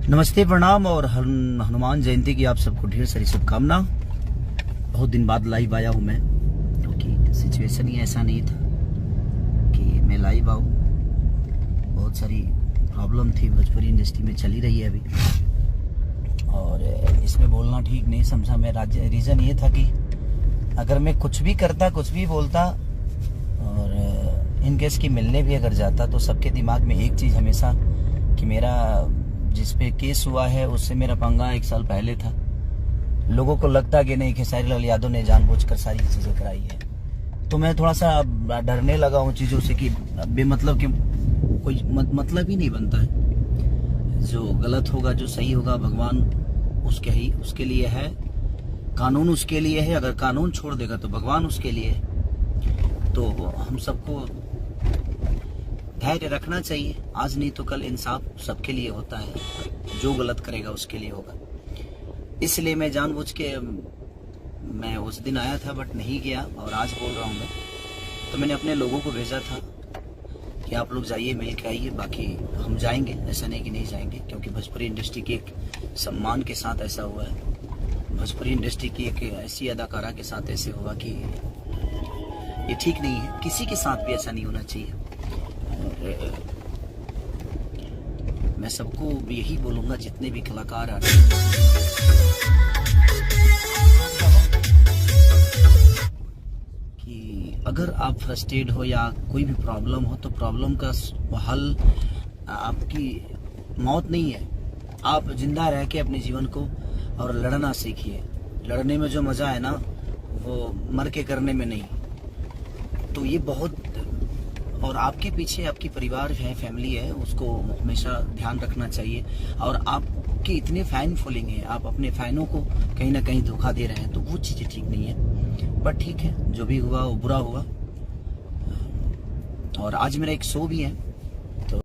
नमस्ते, प्रणाम और हनुमान जयंती की आप सबको ढेर सारी शुभकामना। बहुत दिन बाद लाइव आया हूँ मैं, क्योंकि सिचुएशन ही ऐसा नहीं था कि मैं लाइव आऊँ। बहुत सारी प्रॉब्लम थी, भोजपुरी इंडस्ट्री में चली रही है अभी, और इसमें बोलना ठीक नहीं समझा मैं। रीज़न ये था कि अगर मैं कुछ भी करता, कुछ भी बोलता और इन केस की मिलने भी अगर जाता, तो सबके दिमाग में एक चीज़ हमेशा कि मेरा जिस पे केस हुआ है उससे मेरा पंगा 1 साल पहले था। लोगों को लगता कि नहीं, खेसारी लाल यादव ने जानबूझकर सारी चीज़ें कराई है। तो मैं थोड़ा सा डरने लगा हूँ चीज़ों से कि बेमतलब कि कोई मतलब ही नहीं बनता है। जो गलत होगा, जो सही होगा, भगवान उसके लिए है, कानून उसके लिए है। अगर कानून छोड़ देगा तो भगवान उसके लिए है। तो हम सबको धैर्य रखना चाहिए। आज नहीं तो कल इंसाफ सबके लिए होता है, जो गलत करेगा उसके लिए होगा। इसलिए मैं जानबूझ के मैं उस दिन आया था बट नहीं गया, और आज बोल रहा हूँ मैं। तो मैंने अपने लोगों को भेजा था कि आप लोग जाइए, मिल के आइए, बाकी हम जाएंगे। ऐसा नहीं कि नहीं जाएंगे, क्योंकि भोजपुरी इंडस्ट्री के एक सम्मान के साथ ऐसा हुआ है। भोजपुरी इंडस्ट्री की एक ऐसी अदाकारा के साथ ऐसे हुआ कि ये ठीक नहीं है। किसी के साथ भी ऐसा नहीं होना चाहिए। मैं सबको यही बोलूंगा, जितने भी कलाकार आ रहे हैं, कि अगर आप फ्रस्ट्रेट हो या कोई भी प्रॉब्लम हो, तो प्रॉब्लम का हल आपकी मौत नहीं है। आप जिंदा रह के अपने जीवन को और लड़ना सीखिए। लड़ने में जो मजा है ना, वो मर के करने में नहीं। तो ये बहुत, और आपके पीछे आपकी परिवार है, फैमिली है, उसको हमेशा ध्यान रखना चाहिए। और आपके इतने फैन फॉलोइंग है, आप अपने फैनों को कहीं ना कहीं धोखा दे रहे हैं, तो वो चीज़ें ठीक नहीं है। बट ठीक है, जो भी हुआ वो बुरा हुआ। और आज मेरा एक शो भी है,